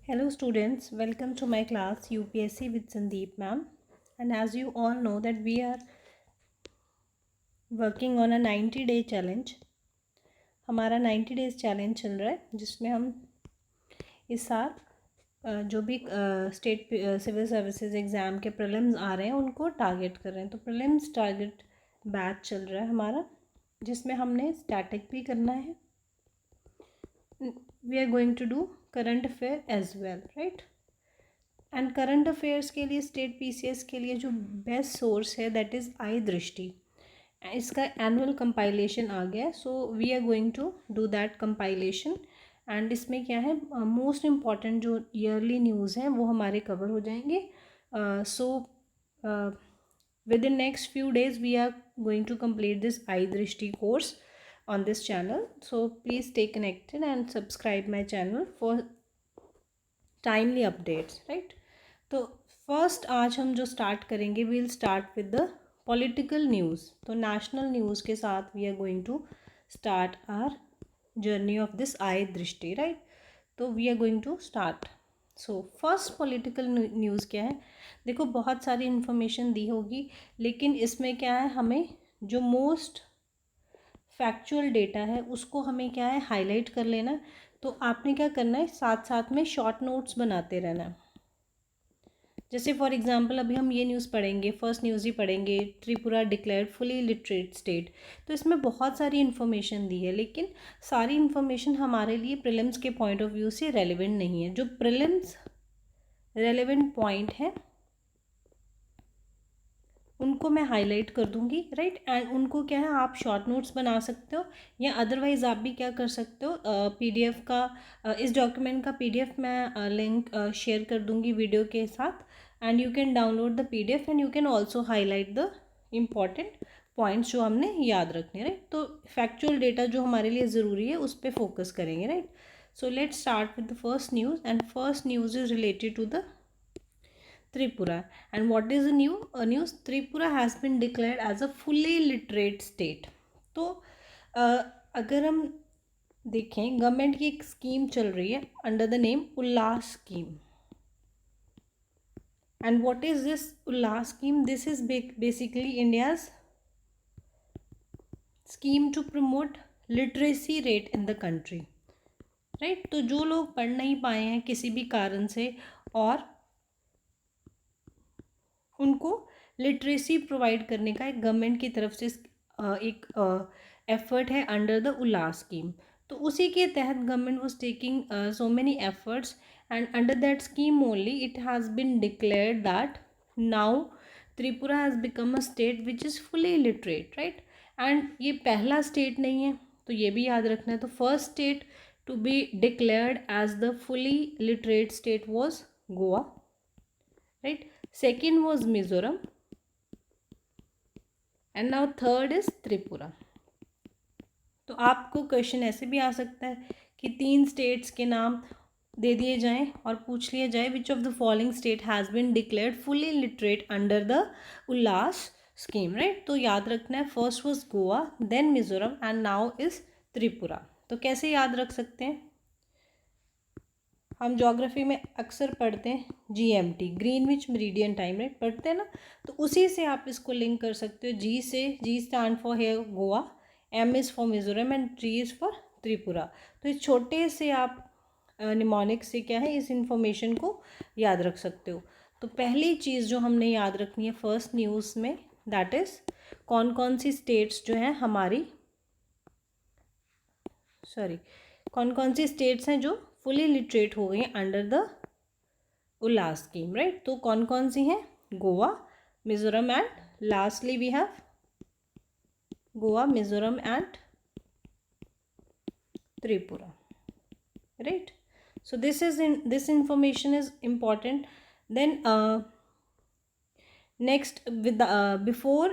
Hello students, welcome to my class UPSC with Sandeep ma'am. And as you all know that we are working on a 90-day challenge. हमारा 90 days challenge चल रहा है जिसमें हम इस साल जो भी स्टेट सिविल सर्विसेज एग्ज़ाम के प्रीलिम्स आ रहे हैं उनको टारगेट कर रहे हैं। तो प्रीलिम्स टारगेट बैच चल रहा है हमारा, जिसमें हमने स्टैटिक भी करना है। We are going to do current affair as well, right. And current affairs के लिए स्टेट पीसीएस के लिए जो बेस्ट सोर्स है दैट इज़ आई दृष्टि। इसका एनुअल कंपाइलेशन आ गया है, so we are going to do that compilation. And इसमें क्या है, मोस्ट इम्पॉर्टेंट जो ईयरली न्यूज़ हैं वो हमारे कवर हो जाएंगे। So within next few days we are going to complete this I दृष्टि course on this channel, so please stay connected and subscribe my channel for timely updates, right? तो first आज हम जो start करेंगे, we'll start with the political news. तो national news के साथ we are going to start our journey of this I Drishti, right. तो we are going to start. So first political news क्या है, देखो बहुत सारी इन्फॉर्मेशन दी होगी, लेकिन इसमें क्या है, हमें जो मोस्ट फैक्चुअल डेटा है उसको हमें क्या है हाईलाइट कर लेना। तो आपने क्या करना है, साथ साथ में शॉर्ट नोट्स बनाते रहना है। जैसे फॉर एग्जांपल अभी हम ये न्यूज़ पढ़ेंगे, फर्स्ट न्यूज़ ही पढ़ेंगे, Tripura declared fully literate state. तो इसमें बहुत सारी इन्फॉर्मेशन दी है, लेकिन सारी इन्फॉर्मेशन हमारे लिए प्रीलिम्स के पॉइंट ऑफ व्यू से रेलिवेंट नहीं है। जो प्रीलिम्स रेलिवेंट पॉइंट है उनको मैं हाईलाइट कर दूंगी, राइट। एंड उनको क्या है, आप शॉर्ट नोट्स बना सकते हो, या अदरवाइज़ आप भी क्या कर सकते हो, पीडीएफ का इस डॉक्यूमेंट का पीडीएफ मैं लिंक शेयर कर दूंगी वीडियो के साथ। And you can download the PDF and you can also highlight the important points जो हमने याद रखने, राइट। तो फैक्चुअल डेटा जो हमारे लिए ज़रूरी है उस पर फोकस करेंगे, right. So let's start with the first news, and first news is related to the Tripura. And what is the news? Tripura has been declared as a fully literate state. तो अगर हम देखें, government की एक scheme चल रही है under the name Ullas scheme. And what is this Ullas scheme? This is basically India's scheme to promote literacy rate in the country, right. तो जो लोग पढ़ नहीं पाए हैं किसी भी कारण से और उनको लिटरेसी प्रोवाइड करने का एक गवर्नमेंट की तरफ से एक एफर्ट है अंडर द उल्लास स्कीम। तो उसी के तहत government was taking so many efforts, and under that scheme only it has been declared that now Tripura has become a state which is fully literate, right. And ये पहला state नहीं है, तो ये भी याद रखना है। तो first state to be declared as the fully literate state was Goa, right. Second was Mizoram, and now third is Tripura. तो आपको क्वेश्चन ऐसे भी आ सकता है कि 3 स्टेट्स के नाम दे दिए जाएं और पूछ लिया जाए which of the following state has been declared fully literate under the Ullas scheme, right. तो याद रखना है, first was Goa, then Mizoram, and now is Tripura. तो कैसे याद रख सकते हैं, हम ज्योग्राफी में अक्सर पढ़ते हैं GMT, Greenwich meridian time, right, पढ़ते हैं ना। तो उसी से आप इसको लिंक कर सकते हो। जी से, जी स्टैंड फॉर है Goa, M is for Mizoram, and T is for Tripura. तो इस छोटे से आप निमोनिक से क्या है इस इंफॉर्मेशन को याद रख सकते हो। तो पहली चीज़ जो हमने याद रखनी है फर्स्ट न्यूज़ में, दैट इज़ कौन कौन सी स्टेट्स जो हैं हमारी, कौन कौन सी स्टेट्स हैं जो फुली लिटरेट हो गई हैं under the Ullas scheme, right. तो कौन कौन सी हैं, Goa, Mizoram, and lastly we have Goa, Mizoram, and Tripura, right. So this information is important. Then next with the before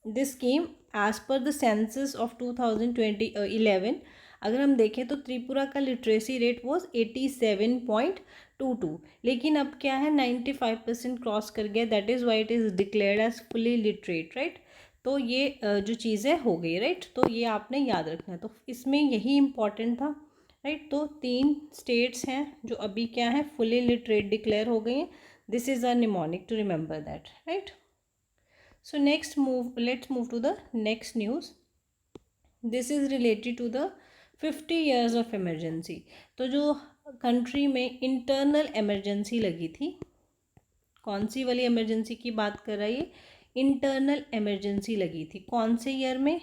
this scheme, as per the census of 2011, अगर हम देखें तो त्रिपुरा का लिटरेसी रेट वॉज 87.22, लेकिन अब क्या है 95% क्रॉस कर गया, that is why it is declared as fully literate, right. तो ये जो चीज़ें हो गई, राइट। तो ये आपने याद रखना है। तो इसमें यही इम्पॉर्टेंट था, राइट। तो 3 स्टेट्स हैं जो अभी क्या है, फुली लिटरेट डिक्लेयर हो गई हैं। This is a mnemonic to remember that, right. So let's move to the next news. This is related to the 50 years of emergency. तो जो कंट्री में इंटरनल इमरजेंसी लगी थी, कौन सी वाली इमरजेंसी की बात कर रहा है ये, इंटरनल इमरजेंसी लगी थी कौन से ईयर में,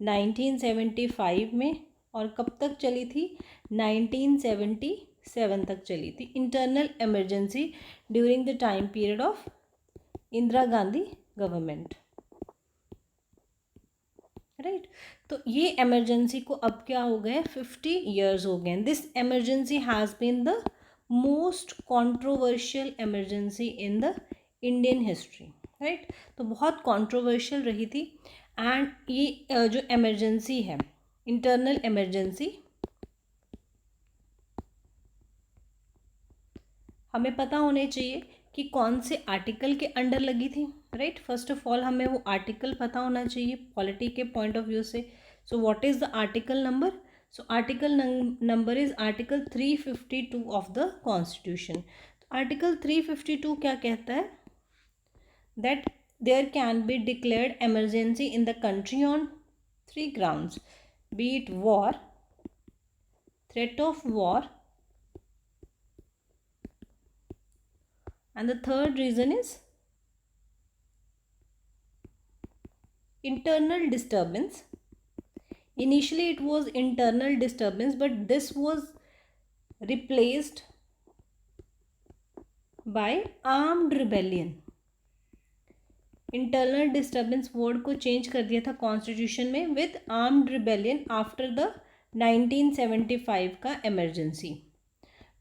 1975 में। और कब तक चली थी, 1977 तक चली थी internal emergency during the time period of Indira Gandhi government, right. तो ये इमरजेंसी को अब क्या हो गए, 50 ईयर्स हो गए। This emergency has been the most controversial emergency in the Indian history, right. तो बहुत कंट्रोवर्शियल रही थी। एंड ये जो इमरजेंसी है, इंटरनल इमरजेंसी, हमें पता होने चाहिए कि कौन से आर्टिकल के अंडर लगी थी, राइट। फर्स्ट ऑफ ऑल हमें वो आर्टिकल पता होना चाहिए पॉलिटी के पॉइंट ऑफ व्यू से। So what is the article number, so article number is article 352 of the constitution. Article 352 क्या कहता है, that there can be declared emergency in the country on 3 grounds, be it war, threat of war, and the third reason is internal disturbance. Initially it was internal disturbance, but this was replaced by armed rebellion. Internal disturbance word को change कर दिया था constitution में with armed rebellion after the 1975 का emergency.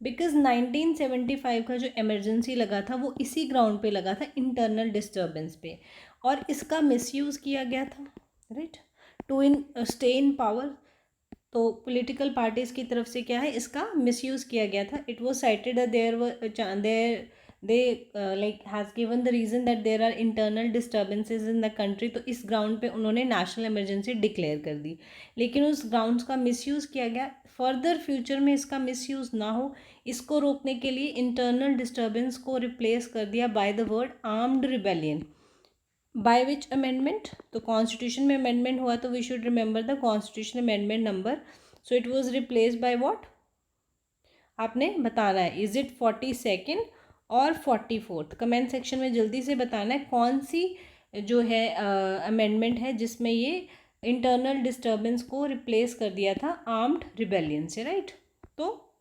Because 1975 का जो emergency लगा था वो इसी ग्राउंड पे लगा था, इंटरनल डिस्टर्बेंस पे, और इसका मिसयूज़ किया गया था, right, to stay in power. तो पॉलिटिकल पार्टीज़ की तरफ से क्या है, इसका मिसयूज़ किया गया था। It was cited there they like has given the reason that there are internal disturbances in the country। तो इस ग्राउंड पे उन्होंने नेशनल इमरजेंसी डिक्लेयर कर दी, लेकिन उस ग्राउंड्स का मिसयूज़ किया गया। फर्दर फ्यूचर में इसका मिसयूज़ ना हो, इसको रोकने के लिए इंटरनल डिस्टर्बेंस को रिप्लेस कर दिया by the word armed rebellion. By which amendment, तो कॉन्स्टिट्यूशन में अमेंडमेंट हुआ, तो we should remember the constitution amendment number. So it was replace by what, आपने बताना है, इज इट 42nd और 44th। कमेंट सेक्शन में जल्दी से बताना है कौन सी जो है अमेंडमेंट है जिसमें ये इंटरनल डिस्टर्बेंस को रिप्लेस कर दिया था आर्म्ड रिबेलियन से, राइट। तो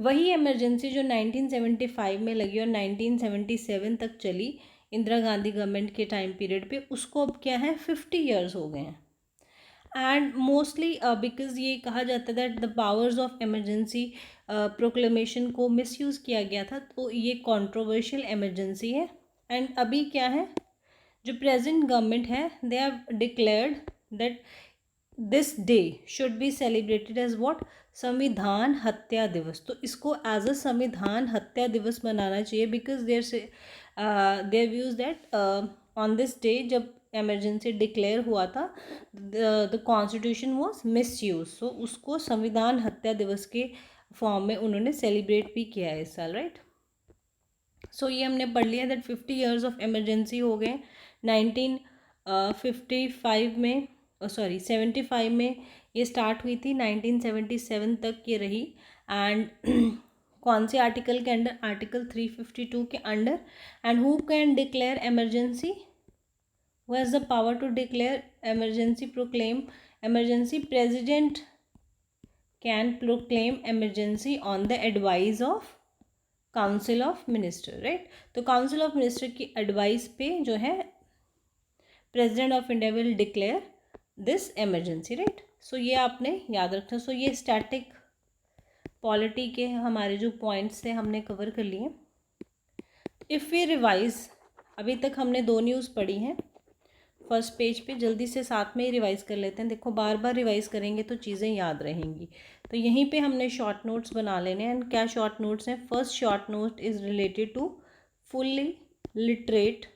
वही इमरजेंसी जो 1975 में लगी और 1977 तक चली इंदिरा गांधी गवर्नमेंट के टाइम पीरियड पे, उसको अब क्या है 50 ईयर्स हो गए हैं। एंड मोस्टली बिकॉज ये कहा जाता है that the powers of emergency proclamation को मिसयूज़ किया गया था, तो ये कंट्रोवर्शियल इमरजेंसी है। एंड अभी क्या है, जो प्रेजेंट गवर्नमेंट है, they have declared that this day should be celebrated as what, Samvidhan Hatya दिवस। तो इसको एज अ संविधान हत्या दिवस मनाना चाहिए, because there views that on this day जब इमरजेंसी डिक्लेयर हुआ था, the constitution was misuse, so उसको संविधान हत्या दिवस के फॉर्म में उन्होंने सेलिब्रेट भी किया है इस साल, राइट। सो ये हमने पढ़ लिया दैट 50 ईयर्स ऑफ इमरजेंसी हो गए। 1955 में, सॉरी 75 में ये स्टार्ट हुई थी, 1977 तक ये रही। एंड कौन से आर्टिकल के अंडर, आर्टिकल 352 के under. And who can declare emergency, who has the power to declare emergency, proclaim emergency, president can proclaim emergency on the advice of council of minister, right। तो council of minister की advice पे जो है president of India will declare this emergency, right। so ये आपने याद रखना। so ये static polity के हमारे जो points थे हमने cover कर लिए। if we revise, अभी तक हमने 2 न्यूज़ पढ़ी हैं फर्स्ट पेज पे, जल्दी से साथ में ही रिवाइज़ कर लेते हैं। देखो बार बार रिवाइज़ करेंगे तो चीज़ें याद रहेंगी। तो यहीं पे हमने शॉर्ट नोट्स बना लेने हैं। एंड क्या शॉर्ट नोट्स हैं, first short note is related to fully literate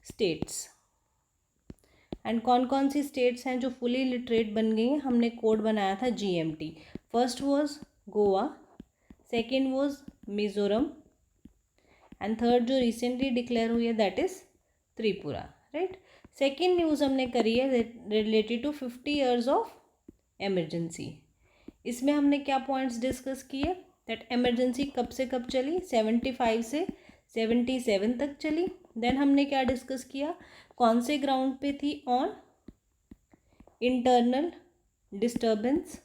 states. And कौन कौन सी स्टेट्स हैं जो फुली लिटरेट बन गई हैं, हमने कोड बनाया था GMT. First was Goa, second was Mizoram, and third जो रिसेंटली डिक्लेयर हुई है that is Tripura, right. Second news हमने करी है related to 50 years of emergency. इसमें हमने क्या पॉइंट्स डिस्कस किए, दैट एमरजेंसी कब से कब चली, 75 से 77 तक चली. देन हमने क्या डिस्कस किया, कौन से ग्राउंड पे थी, on internal disturbance,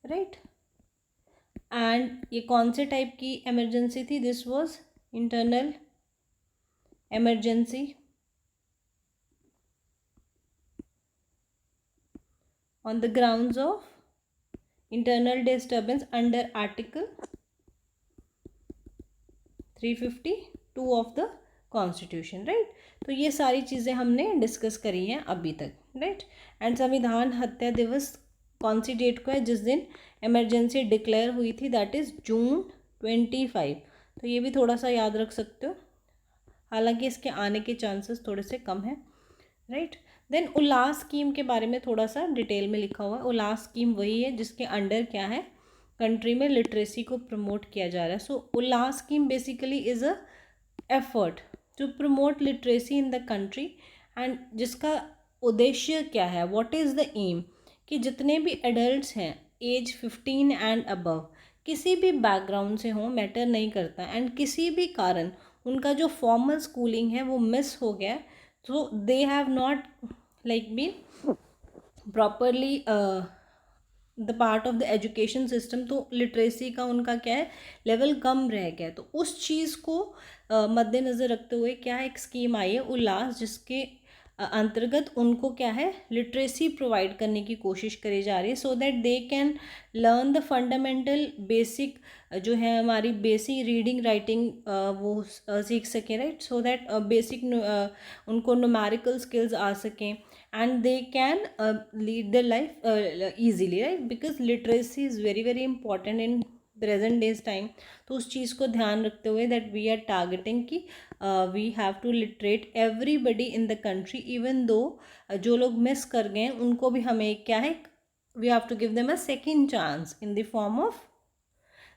right. And ये कौन से टाइप की इमरजेंसी थी, this was internal emergency on the grounds of internal disturbance under article 352 of the constitution, right. तो ये सारी चीज़ें हमने डिस्कस करी हैं अभी तक, राइट. एंड संविधान हत्या दिवस कौन सी डेट को है, जिस दिन इमरजेंसी डिक्लेयर हुई थी, दैट इज़ June 25. तो ये भी थोड़ा सा याद रख सकते हो, हालांकि इसके आने के चांसेस थोड़े से कम हैं, राइट. देन उल्लास स्कीम के बारे में थोड़ा सा डिटेल में लिखा हुआ है. उल्लास स्कीम वही है जिसके अंडर क्या है, कंट्री में लिटरेसी को प्रमोट किया जा रहा है. So Ullas scheme basically is a effort to promote literacy in the country, and जिसका उद्देश्य क्या है, व्हाट इज़ द एम, कि जितने भी एडल्ट्स हैं एज 15 एंड अबव, किसी भी बैकग्राउंड से हों, मैटर नहीं करता, एंड किसी भी कारण उनका जो फॉर्मल स्कूलिंग है वो मिस हो गया, so they have not like been properly the part of the education system, तो लिटरेसी का उनका क्या है, लेवल कम रह गया. तो उस चीज़ को मद्देनज़र रखते हुए क्या है, एक स्कीम आई है उल्लास, जिसके अंतर्गत उनको क्या है, लिटरेसी प्रोवाइड करने की कोशिश करी जा रही है, so that they can learn the fundamental basic जो है हमारी बेसिक रीडिंग राइटिंग वो सीख सकें, राइट. सो दैट बेसिक उनको न्यूमेरिकल स्किल्स आ सकें, and they can lead the life easily, right. Because literacy is very very important in present days time. तो उस चीज़ को ध्यान रखते हुए दैट वी आर टारगेटिंग कि we have to literate everybody in the country, even दो जो लोग मिस कर गए हैं उनको भी हमें क्या है, we have to give them a second chance in the form of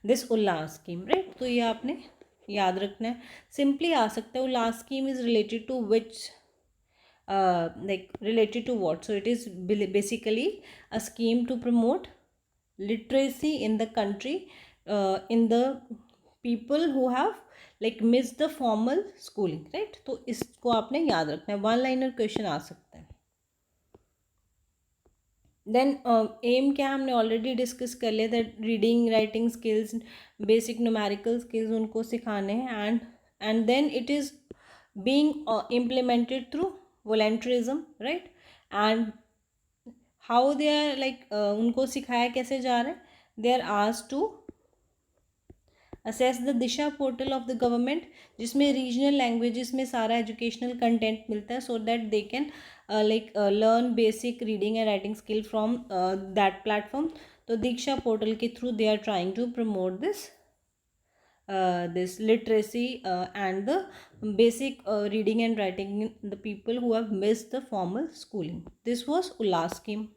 this Ullas scheme, right. तो ये आपने याद रखना है. सिंपली आ सकता है Ullas scheme is related to which like related to what, so it is basically a scheme to promote literacy in the country, in the people who have like missed the formal schooling, right. तो इसको आपने याद रखना है, one liner question आ सकता है. Then M क्या हमने ऑलरेडी डिस्कस कर लिया, that reading writing skills, basic numerical skills उनको सिखाने हैं, and then it is being implemented through volunteerism, right. And how they are like उनको सिखाया कैसे जा रहा है, they are asked to assess the Disha portal of the government, जिसमें रीजनल लैंग्वेजेस में सारा एजुकेशनल कंटेंट मिलता है, so that they can learn basic reading and writing skill from that platform. तो दीक्षा पोर्टल के through they are trying to promote this literacy and the basic reading and writing in the people who have missed the formal schooling. This was Ullas scheme,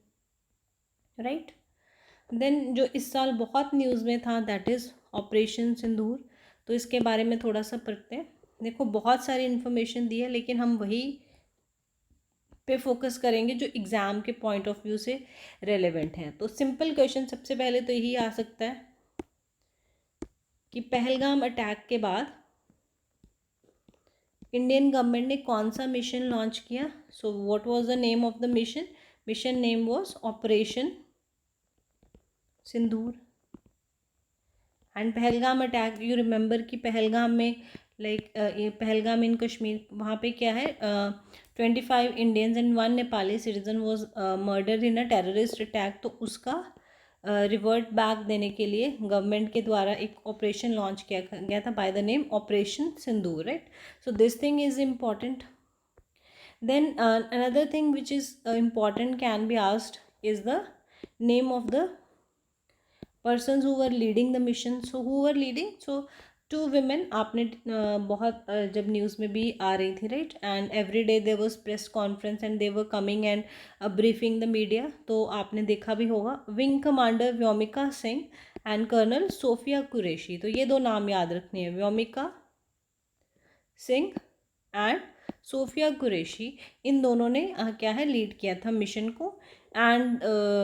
right. then जो इस साल बहुत news में था that is operation सिंदूर. तो इसके बारे में थोड़ा सा पढ़ते हैं. देखो बहुत सारी इन्फॉर्मेशन दी है, लेकिन हम वही पे फोकस करेंगे जो एग्ज़ाम के पॉइंट ऑफ व्यू से रेलेवेंट हैं. तो सिंपल क्वेश्चन सबसे पहले तो यही आ सकता है कि पहलगाम अटैक के बाद इंडियन गवर्नमेंट ने कौन सा मिशन लॉन्च किया. So what was the name of the mission, mission name was operation Sindoor. And Pahalgam attack, you remember कि पहलगाम में लाइक ये पहलगाम इन कश्मीर, वहाँ पे क्या है 25 Indians and 1 Nepali citizen was murder in a terrorist attack. तो उसका रिवर्ट बैक देने के लिए गवर्नमेंट के द्वारा एक ऑपरेशन लॉन्च किया गया था by the name operation Sindoor, right. So this thing is important. Then another thing which is important can be asked is the name of the persons who were leading the mission. So who were leading, so two women, आपने बहुत जब news में भी आ रही थी, right, and every day there was press conference and they were coming and briefing the media, तो आपने देखा भी होगा, wing commander Vyomika Singh and colonel Sofiya Qureshi. तो ये दो नाम याद रखने हैं, व्योमिका सिंह एंड सोफिया कुरैशी, इन दोनों ने क्या है लीड किया था मिशन को। एंड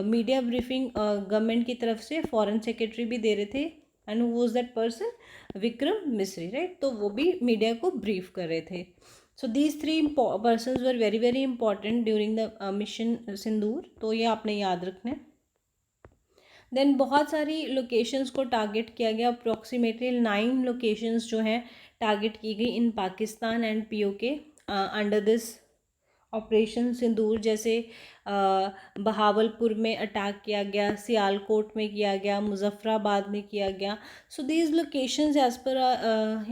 मीडिया ब्रीफिंग गवर्नमेंट की तरफ से फॉरेन सेक्रेटरी भी दे रहे थे, and who was that person, Vikram Misri, right, तो वो भी मीडिया को ब्रीफ कर रहे थे। So these three persons were very very important during the mission Sindoor, तो ये आपने याद रखना है। देन बहुत सारी लोकेशंस को टारगेट किया गया, अप्रॉक्सीमेटली 9 लोकेशंस जो हैं टारगेट की गई in Pakistan and POK under this operation Sindoor. जैसे बहावलपुर में अटैक किया गया, सियालकोट में किया गया, मुजफ्फराबाद में किया गया। सो दीज लोकेशंस एज पर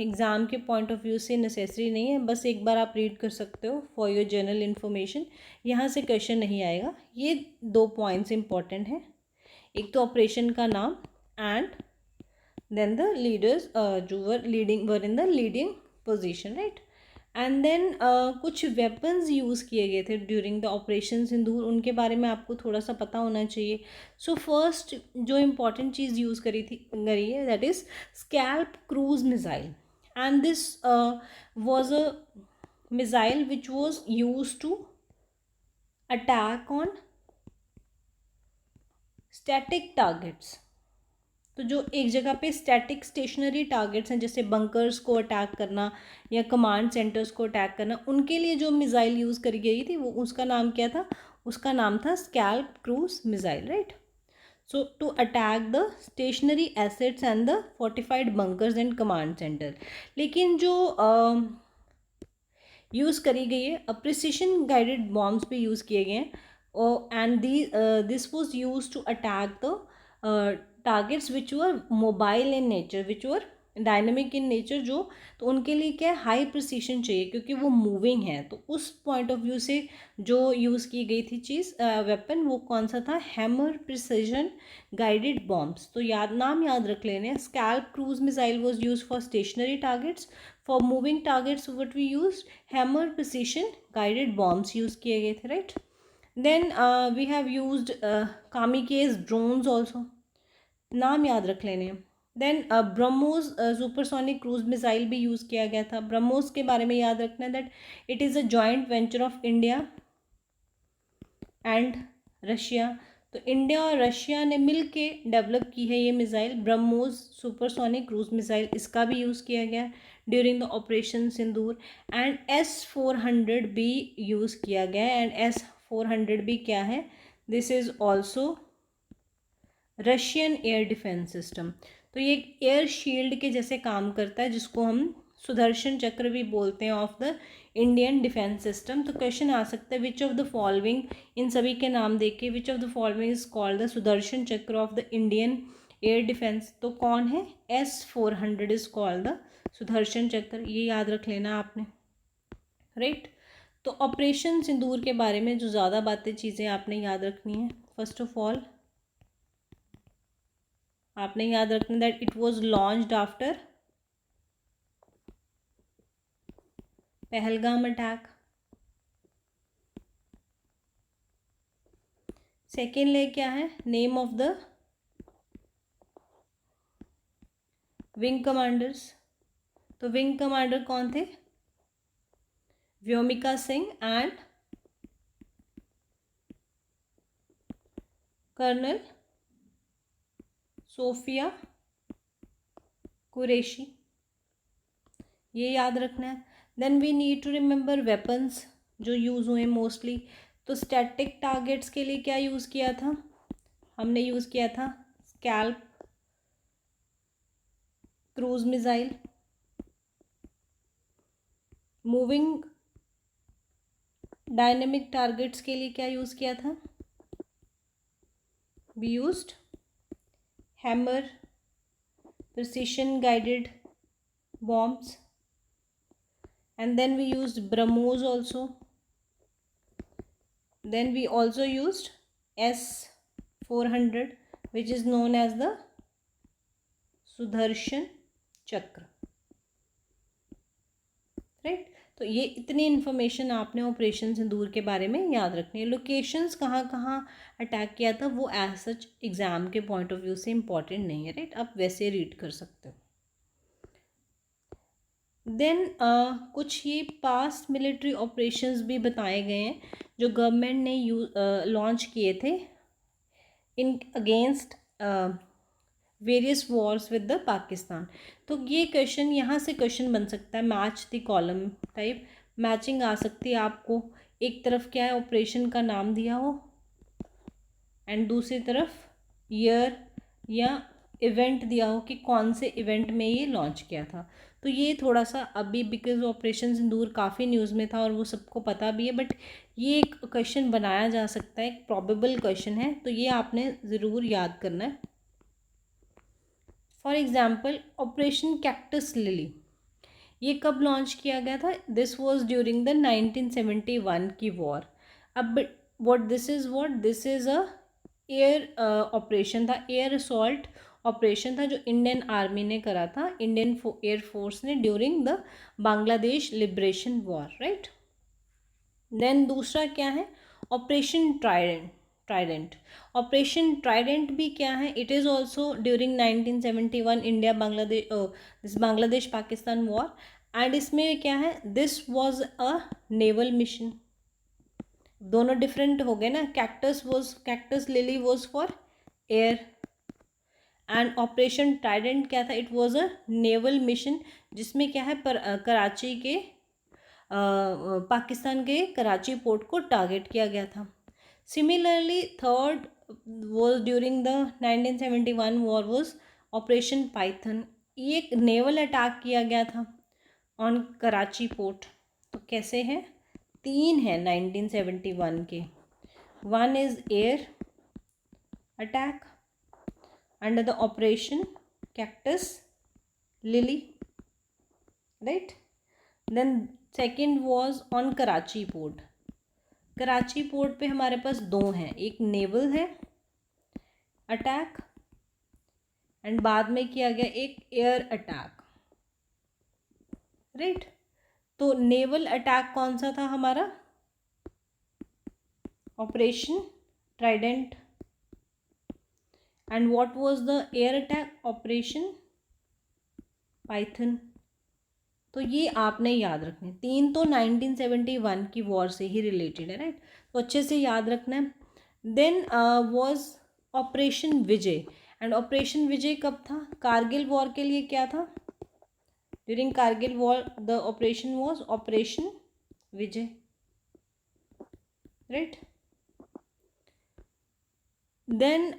एग्ज़ाम के पॉइंट ऑफ व्यू से नेसेसरी नहीं है, बस एक बार आप रीड कर सकते हो फॉर योर जनरल इन्फॉर्मेशन, यहाँ से क्वेश्चन नहीं आएगा। ये 2 पॉइंट्स इंपॉर्टेंट हैं, एक तो ऑपरेशन का नाम एंड देन द लीडर्स जो were in the leading position, right. And then कुछ वेपन्स यूज़ किए गए थे ड्यूरिंग द ऑपरेशन सिंदूर, उनके बारे में आपको थोड़ा सा पता होना चाहिए। सो फर्स्ट जो इम्पॉर्टेंट चीज़ यूज़ करी है that is SCALP cruise missile, and this was a missile which was use to attack on static targets. तो जो एक जगह पे स्टैटिक स्टेशनरी टारगेट्स हैं, जैसे बंकर्स को अटैक करना या कमांड सेंटर्स को अटैक करना, उनके लिए जो मिसाइल यूज़ करी गई थी वो उसका नाम क्या था, उसका नाम था SCALP cruise missile, right. So to attack the stationary assets and the fortified bunkers and command centre. लेकिन जो यूज़ करी गई है, प्रिसिशन गाइडेड बॉम्ब्स भी यूज़ किए गए हैं, and this was use to attack the targets which were mobile in nature, which were dynamic in nature, जो तो उनके लिए क्या है हाई प्रिसिशन चाहिए क्योंकि वो मूविंग है। तो उस पॉइंट ऑफ व्यू से जो यूज़ की गई थी चीज़ वेपन, वो कौन सा था, हैमर प्रिसिजन गाइडेड बॉम्ब्स। तो नाम याद रख लेने, SCALP cruise missile was use for stationary targets, for moving targets what we use HAMMER precision guided bombs use किए गए थे, राइट। Then we have used kamikaze drones also, नाम याद रख लेने। Then BrahMos supersonic cruise missile भी यूज़ किया गया था। ब्रह्मोस के बारे में याद रखना है that it is a joint venture of India and Russia. तो इंडिया और रशिया ने मिल के डेवलप की है ये missile, BrahMos supersonic cruise missile, इसका भी यूज़ किया गया during the operation Sindoor. And S-400 भी यूज़ किया गया है, एंड S-400 भी क्या है, this is also Russian air defence system. तो ये एयर शील्ड के जैसे काम करता है, जिसको हम सुदर्शन चक्र भी बोलते हैं of the Indian defence system. तो क्वेश्चन आ सकता है विच ऑफ द फॉलोइंग, इन सभी के नाम देके, which of the following is called the Sudarshan Chakra of the Indian air defence. तो कौन है, S-400 is called the Sudarshan चक्र, ये याद रख लेना आपने, राइट। तो ऑपरेशन सिंदूर के बारे में जो ज़्यादा बातें चीज़ें आपने याद रखनी है, फर्स्ट ऑफ ऑल आपने याद रखना that it was launched after Pahalgam attack. Second ले क्या है, name of the wing commanders. तो विंग कमांडर कौन थे, व्योमिका सिंह एंड कर्नल सोफिया कुरैशी, ये याद रखना है। Then we need to remember weapons जो यूज़ हुए मोस्टली। तो स्टैटिक टारगेट्स के लिए क्या यूज़ किया था, हमने यूज़ किया था SCALP cruise missile. Moving dynamic targets के लिए क्या यूज़ किया था, we used hammer precision guided bombs, and then we used BrahMos also. Then we also used S-400 which is known as the Sudarshan Chakra. Right. तो ये इतनी information आपने operation सिंदूर के बारे में याद रखनी है। लोकेशंस कहाँ कहाँ अटैक किया था वो एज सच एग्ज़ाम के पॉइंट ऑफ व्यू से इम्पॉर्टेंट नहीं है, राइट, आप वैसे रीड कर सकते हो। देन कुछ ये पास्ट मिलिट्री ऑपरेशंस भी बताए गए हैं जो गवर्नमेंट ने लॉन्च किए थे in against various wars with the Pakistan. तो ये क्वेश्चन, यहाँ से क्वेश्चन बन सकता है match the column type, matching आ सकती है आपको। एक तरफ क्या है, ऑपरेशन का नाम दिया हो एंड दूसरी तरफ ईयर या इवेंट दिया हो कि कौन से इवेंट में ये लॉन्च किया था। तो ये थोड़ा सा अभी, बिकॉज ऑपरेशन सिंदूर काफ़ी न्यूज़ में था और वो सबको पता भी है, बट ये एक क्वेश्चन बनाया जा सकता है, एक प्रॉबेबल क्वेश्चन है, तो ये आपने ज़रूर याद करना है। For example operation cactus lily, ये कब लॉन्च किया गया था? दिस वॉज ड्यूरिंग द 1971 की वॉर। अब what this is a air operation था, एयर असॉल्ट ऑपरेशन था जो इंडियन आर्मी ने करा था, इंडियन एयर फोर्स ने, during the Bangladesh liberation war, right. Then दूसरा क्या है, ऑपरेशन ट्राइडेंट। ऑपरेशन ट्राइडेंट भी क्या है, it is also during 1971 India Bangladesh this Bangladesh Pakistan war, and इसमें क्या है, this was a naval mission. दोनों डिफरेंट हो गए ना, cactus lily was for air and operation Trident क्या था, it was a naval mission, जिसमें क्या है कराची के पाकिस्तान के कराची पोर्ट को टारगेट किया गया था। Similarly third was during the 1971 war was operation Python. ये एक नेवल अटैक किया गया था ऑन कराची पोर्ट। तो कैसे हैं, तीन हैं 1971 के। One is air attack under the operation cactus lily, right. Then second was on Karachi port. Karachi port पे हमारे पास दो हैं, एक नेवल है अटैक एंड बाद में किया गया एक एयर अटैक, राइट। तो नेवल अटैक कौन सा था हमारा, operation Trident, and what was the air attack, operation Python. तो ये आपने याद रखने, तीन तो 1971 की वॉर से ही रिलेटेड है, राइट, तो अच्छे से याद रखना है। Then was operation Vijay, and operation Vijay कब था, कारगिल वॉर के लिए क्या था, during Kargil war the operation was operation Vijay, right. Then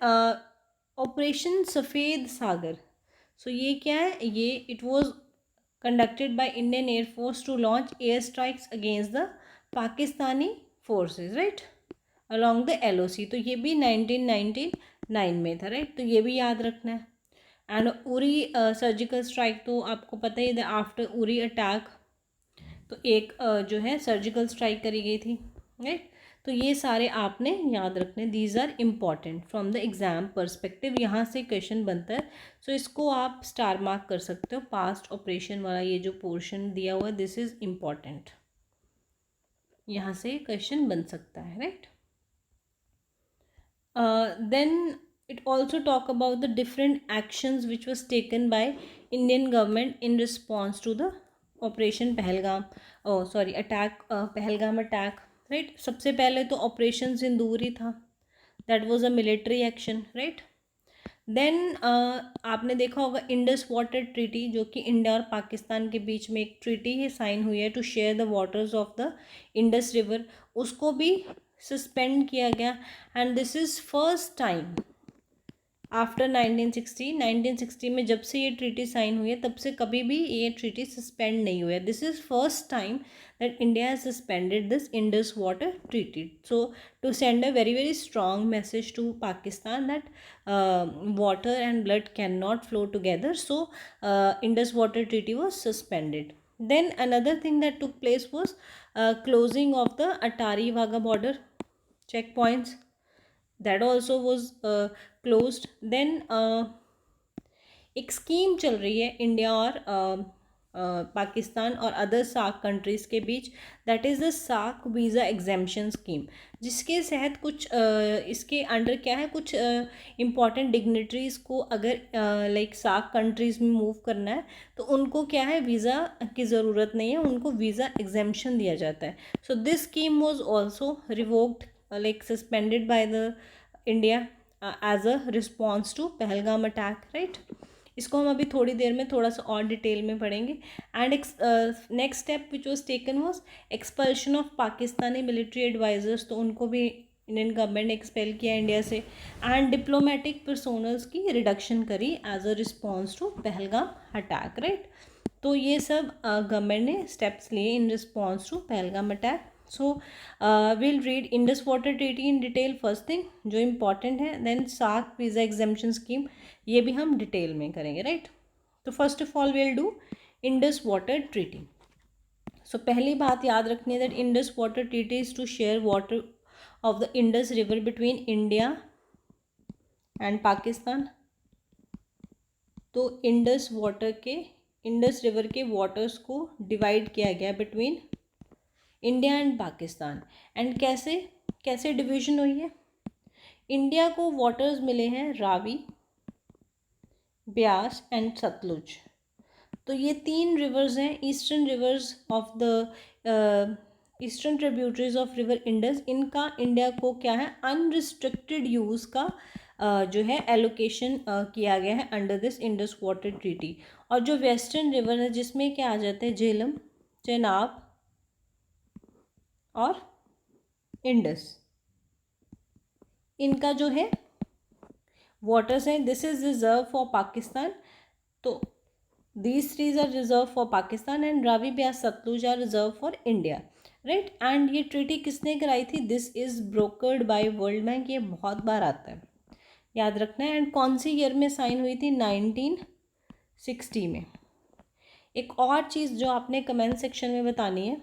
operation Safed Sagar, so ये क्या है, ये it was conducted by Indian Air Force to launch air strikes against the Pakistani forces, right, along the LOC। तो ये भी 1999 में था, राइट, तो ये भी याद रखना है। एंड उरी सर्जिकल स्ट्राइक, तो आपको पता ही है, आफ्टर उरी अटैक तो एक जो है सर्जिकल स्ट्राइक करी गई थी, राइट। तो ये सारे आपने याद रखने, these are important from the exam perspective, यहाँ से क्वेश्चन बनता है। सो इसको आप स्टार मार्क कर सकते हो, पास्ट ऑपरेशन वाला ये जो पोर्शन दिया हुआ है, दिस इज़ इम्पॉर्टेंट, यहाँ से क्वेश्चन बन सकता है, right. Then it also talk about the different actions which was taken by Indian government in response to the operation Pahalgam, attack, Pahalgam attack, right. सबसे पहले तो ऑपरेशन सिंदूर ही था, that was a military action, right. Then आपने देखा होगा Indus water treaty, जो कि इंडिया और पाकिस्तान के बीच में एक ट्रीटी है, साइन हुई है, to share the waters of the Indus river, उसको भी सस्पेंड किया गया। And this is first time after 1960 में जब से ये ट्रीटी साइन हुई है, तब से कभी भी ये ट्रीटी सस्पेंड नहीं हुई है। This is first time that India has suspended this Indus water treaty. So to send a very very strong message to Pakistan that water and blood cannot flow together. So Indus water treaty was suspended. Then another thing that took place was closing of the Atari Wagah border checkpoints. That also was closed. Then एक scheme चल रही है India और पाकिस्तान और other SAARC countries के बीच, that is the SAARC visa exemption scheme, जिसके तहत कुछ इसके अंडर क्या है, कुछ इम्पॉर्टेंट डिग्निटरीज़ को अगर लाइक सार्क कंट्रीज़ में मूव करना है तो उनको क्या है, वीज़ा की ज़रूरत नहीं है, उनको वीज़ा एग्जेम्पशन दिया जाता है. So this scheme was also revoked, like suspended by the India as a response to Pahalgam attack, right. इसको हम अभी थोड़ी देर में थोड़ा सा और डिटेल में पढ़ेंगे. And next step which was taken was expulsion of Pakistani military advisers, तो उनको भी इंडियन गवर्नमेंट ने एक्सपेल किया इंडिया से. एंड डिप्लोमेटिक पर्सोनल्स की रिडक्शन करी as a response to Pahalgam attack, right. तो ये सब गवर्नमेंट ने स्टेप्स लिए in response to Pahalgam attack. So will read Indus water treaty in detail, first thing जो इम्पॉर्टेंट है. Then SAARC visa exemption scheme, ये भी हम डिटेल में करेंगे, राइट. तो first of all will do Indus water treaty. So पहली बात याद रखनी है that Indus water treaty is to share water of the Indus river between India and Pakistan. तो इंडस रिवर के वाटर्स को डिवाइड किया गया between India and Pakistan. And कैसे डिवीजन हुई है. इंडिया को वाटर्स मिले हैं रावी, ब्यास एंड सतलुज. तो ये 3 रिवर्स हैं, eastern reverse of the eastern tributaries of river Indus. इनका इंडिया को क्या है, अनरिस्ट्रिक्टेड यूज़ का जो है एलोकेशन किया गया है under this Indus water treaty. और जो वेस्टर्न रिवर है जिसमें क्या आ जाते हैं, झेलम, चेनाब और इंडस, इनका जो है वाटर्स हैं, this is reserve for Pakistan. तो these threes are reserve for Pakistan and Ravi, Beas, Sutlej are reserve for India, right. And ये ट्रीटी किसने कराई थी, this is brokered by World Bank. ये बहुत बार आता है, याद रखना है. एंड कौन सी ईयर में साइन हुई थी, 1960 में. एक और चीज़ जो आपने कमेंट सेक्शन में बतानी है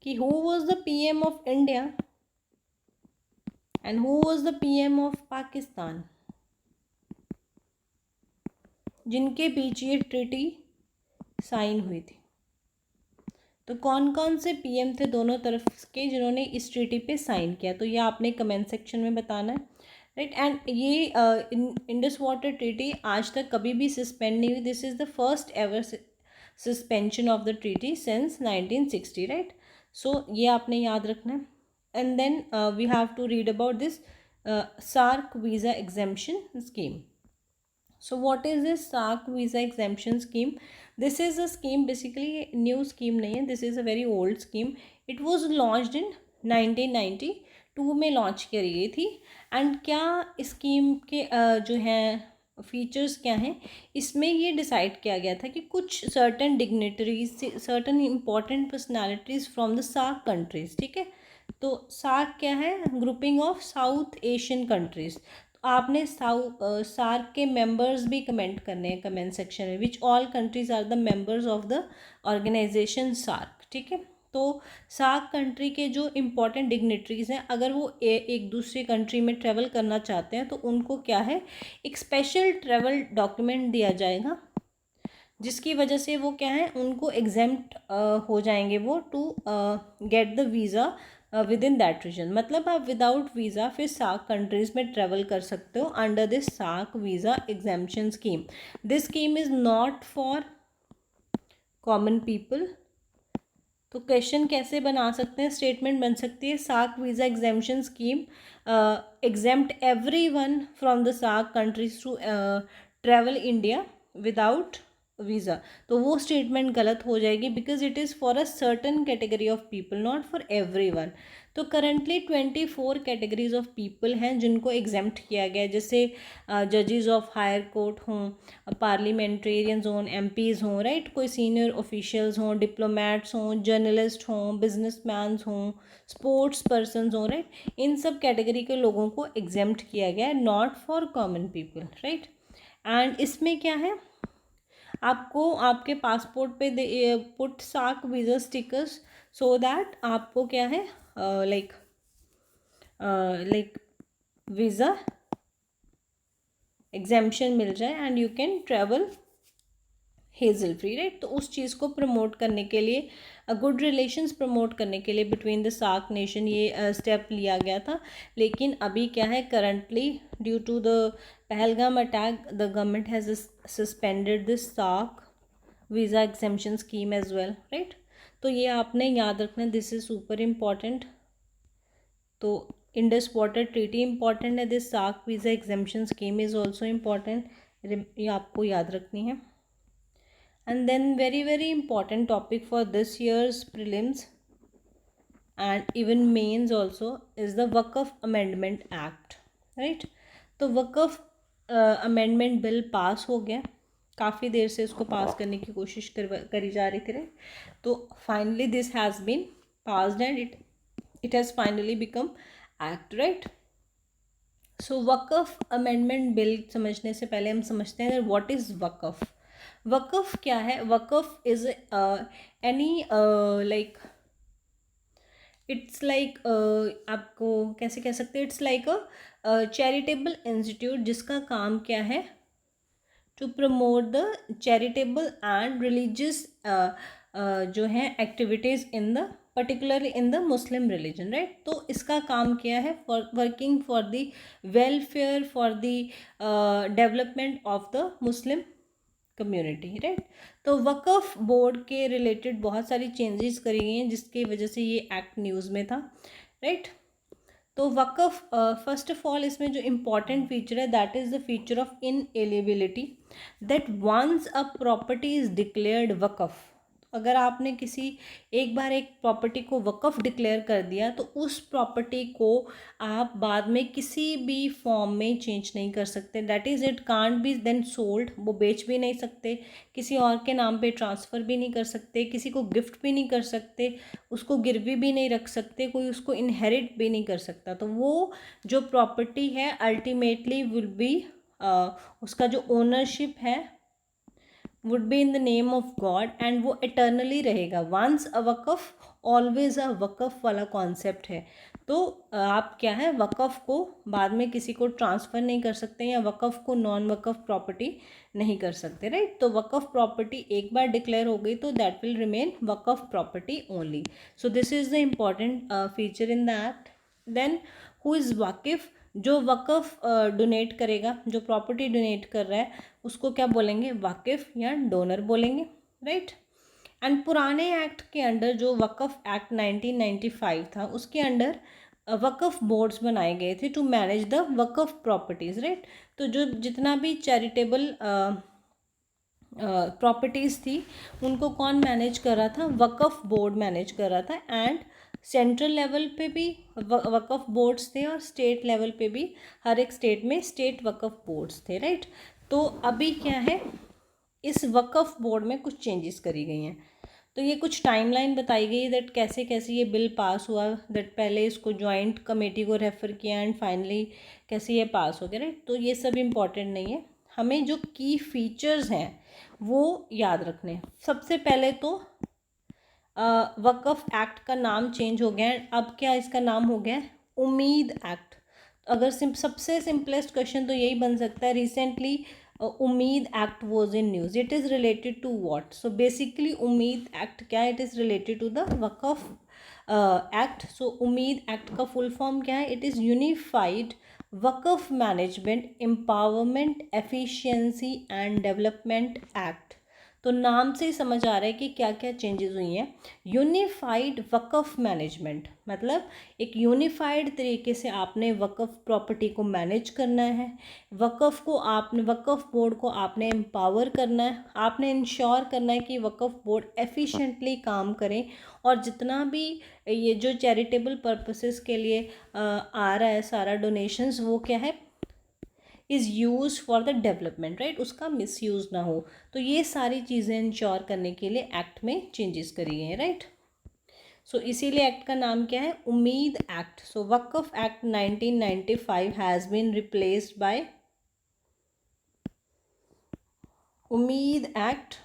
कि who was the PM of India and who was the PM of Pakistan, जिनके बीच ये ट्रीटी साइन हुई थी. तो कौन कौन से पीएम थे दोनों तरफ के जिन्होंने इस ट्रीटी पे साइन किया, तो ये आपने कमेंट सेक्शन में बताना है, राइट. एंड ये इंडस वाटर ट्रीटी आज तक कभी भी सस्पेंड नहीं हुई. This is the first ever suspension of the treaty since 1960, right. So ये आपने याद रखना है. And then we have to read about this SAARC visa exemption scheme. So what is this SAARC visa exemption scheme? This is a scheme, basically new scheme नहीं है, this is a very old scheme. It was launched in 1992 में launch करी गई थी. And क्या scheme के जो हैं फीचर्स क्या हैं, इसमें ये डिसाइड किया गया था कि कुछ certain dignitaries, certain important personalities from the SAARC countries, ठीक है. तो सार्क क्या है, grouping of South Asian countries. आपने सार्क के मेंबर्स भी कमेंट करने हैं कमेंट सेक्शन में, which all countries are the members of the organization SAARC, ठीक है. तो सार्क कंट्री के जो इम्पोर्टेंट डिग्निटरीज हैं, अगर वो एक दूसरी कंट्री में ट्रैवल करना चाहते हैं तो उनको क्या है, एक स्पेशल ट्रैवल डॉक्यूमेंट दिया जाएगा, जिसकी वजह से वो क्या है, उनको एग्जेम्प्ट हो जाएंगे वो to get the visa within that region. मतलब आप विदाउट वीज़ा फिर सार्क कंट्रीज़ में ट्रैवल कर सकते हो under this SAARC visa exemption scheme. This scheme is not for common people. तो क्वेश्चन कैसे बना सकते हैं, स्टेटमेंट बन सकती है, SAARC visa exemption scheme exempt everyone from the SAARC countries to travel India without visa. तो वो स्टेटमेंट गलत हो जाएगी, because it is for a certain category of people, not for every one. तो करंटली 24 कैटेगरीज ऑफ पीपल हैं जिनको exempt किया गया है, जैसे जजेस ऑफ हायर कोर्ट हों, पार्लियामेंटेरियंस हों, एमपीज़ हों, राइट, कोई सीनियर ऑफिशियल्स हों, डिप्लोमेट्स हों, जर्नलिस्ट हों, बिजनेसमैन्स हों, स्पोर्ट्स पर्सनस हों, राइट. इन सब कैटेगरी के लोगों को एग्जेम्प्ट किया गया है, not for common people, right. And इसमें क्या है, आपको आपके पासपोर्ट पे put SAARC visa stickers so that आपको क्या है, लाइक वीज़ा एग्जेम्पशन मिल जाए and you can travel hassle free, right. तो उस चीज़ को प्रमोट करने के लिए, गुड रिलेशंस प्रमोट करने के लिए बिटवीन द सार्क नेशन ये स्टेप लिया गया था। लेकिन अभी क्या है, currently due to the Pahalgam attack the government has suspended the SAARC visa exemption scheme as well, right. तो ये आपने याद रखना, दिस इज सुपर इम्पॉर्टेंट। तो इंडस वाटर ट्रीटी इम्पॉर्टेंट है, this SAARC visa exemption scheme is also important, ये आपको याद रखनी है। And then very important topic for this year's prelims and even mains also is the Waqf Amendment Act, right। तो वक़फ़ amendment bill pass हो गया, काफ़ी देर से इसको पास करने की कोशिश करी जा रही थी, राइट। तो finally this has been passed and it has finally become act, right. So Waqf amendment bill समझने से पहले हम समझते हैं व्हाट इज़ वक़फ़। वक़फ़ क्या है? Waqf is any like, it's like आपको कैसे कह सकते हैं, it's like a charitable institute जिसका काम क्या है, to promote the charitable and religious जो है activities in the particularly in the Muslim religion, right. तो इसका काम क्या है, for working for the welfare, for the development of the Muslim community, right. तो वक़फ़ बोर्ड के रिलेटेड बहुत सारी चेंजेस करी गई हैं जिसकी वजह से ये एक्ट न्यूज़ में था, राइट। तो वक़फ़ फर्स्ट ऑफ ऑल इसमें जो इम्पॉर्टेंट फीचर है that is the feature of ineligibility, that once a property is declared Waqf. अगर आपने किसी एक बार एक प्रॉपर्टी को वक़फ़ डिक्लेयर कर दिया तो उस प्रॉपर्टी को आप बाद में किसी भी फॉर्म में चेंज नहीं कर सकते, that is it can't be then sold. वो बेच भी नहीं सकते, किसी और के नाम पे ट्रांसफ़र भी नहीं कर सकते, किसी को गिफ्ट भी नहीं कर सकते, उसको गिरवी भी नहीं रख सकते, कोई उसको इनहेरिट भी नहीं कर सकता। तो वो जो प्रॉपर्टी है अल्टीमेटली विल बी उसका जो ओनरशिप है would be in the name of God and वो इटर्नली रहेगा। वंस अ वक़फ़ ऑलवेज अ वक़फ़ वाला कॉन्सेप्ट है। तो आप क्या है, वक़फ़ को बाद में किसी को ट्रांसफ़र नहीं कर सकते या वक़फ़ को नॉन वक़फ़ प्रॉपर्टी नहीं कर सकते, राइट। तो वक़फ़ प्रॉपर्टी एक बार डिक्लेयर हो गई तो that will remain Waqf property only. So this is the important feature in the act. Then who is वाकिफ़, जो वक़फ़ डोनेट करेगा, जो प्रॉपर्टी डोनेट कर रहा है उसको क्या बोलेंगे, वाकिफ़ या डोनर बोलेंगे, राइट। एंड पुराने एक्ट के अंडर जो वक़फ़ एक्ट 1995 था उसके अंडर वक़फ़ बोर्ड्स बनाए गए थे to manage the Waqf properties, right. तो जो जितना भी चैरिटेबल प्रॉपर्टीज़ थी उनको कौन मैनेज कर रहा था, वक़फ़ बोर्ड मैनेज कर रहा था। एंड सेंट्रल लेवल पे भी वक़फ़ बोर्ड्स थे और स्टेट लेवल पे भी हर एक स्टेट में स्टेट वक़फ़ बोर्ड्स थे, राइट। तो अभी क्या है, इस वक़फ़ बोर्ड में कुछ चेंजेस करी गई हैं। तो ये कुछ टाइमलाइन बताई गई दैट कैसे कैसे ये बिल पास हुआ, दैट पहले इसको जॉइंट कमेटी को रेफ़र किया एंड फाइनली कैसे ये पास हो गया, राइट। तो ये सब इम्पॉर्टेंट नहीं है, हमें जो की फीचर्स हैं वो याद रखने। सबसे पहले तो वक़फ़ एक्ट का नाम चेंज हो गया है, अब क्या इसका नाम हो गया है, उम्मीद एक्ट। अगर सबसे सिंपलेस्ट क्वेश्चन तो यही बन सकता है, recently Umeed act was in news, it is related to what. So basically Umeed act क्या है, it is related to the Waqf act. So Umeed act का फुल फॉर्म क्या है, it is unified Waqf management empowerment efficiency and development act. तो नाम से ही समझ आ रहा है कि क्या क्या चेंजेस हुई हैं। यूनिफाइड वक़फ़ मैनेजमेंट मतलब एक यूनिफाइड तरीके से आपने वक़फ़ प्रॉपर्टी को मैनेज करना है, वक़फ़ को आपने वक़फ़ बोर्ड को आपने एम्पावर करना है, आपने इंश्योर करना है कि वक़फ़ बोर्ड एफिशिएंटली काम करें और जितना भी ये जो चैरिटेबल पर्पसेस के लिए आ रहा है सारा डोनेशंस, वो क्या है, is use for the development, right, उसका मिसयूज़ ना हो। तो ये सारी चीज़ें इंश्योर करने के लिए एक्ट में चेंजेस करी गई हैं, राइट। सो इसीलिए एक्ट का नाम क्या है, Umeed act. So Waqf act 1995 has been replaced by Umeed act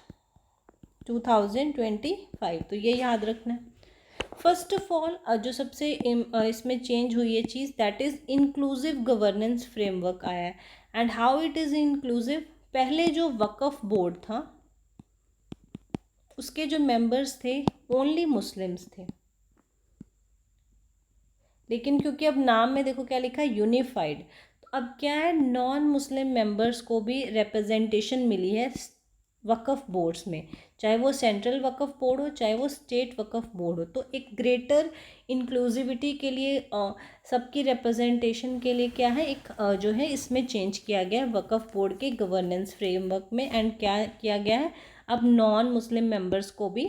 2025। तो ये याद रखना है। फर्स्ट ऑफ ऑल जो सबसे इसमें चेंज हुई है चीज़, that is inclusive governance framework आया है। And how it is inclusive, पहले जो वक़फ़ बोर्ड था उसके जो मेंबर्स थे ओनली मुस्लिम्स थे, लेकिन क्योंकि अब नाम में देखो क्या लिखा है, यूनिफाइड, तो अब क्या है, नॉन मुस्लिम मेंबर्स को भी रिप्रेजेंटेशन मिली है वक्फ बोर्ड्स में, चाहे वो सेंट्रल वक्फ बोर्ड हो चाहे वो स्टेट वक्फ बोर्ड हो। तो एक ग्रेटर इंक्लूसिविटी के लिए, सबकी रिप्रेजेंटेशन के लिए क्या है, एक जो है इसमें चेंज किया गया है वक्फ बोर्ड के गवर्नेंस फ्रेमवर्क में। एंड क्या किया गया है, अब नॉन मुस्लिम मेंबर्स को भी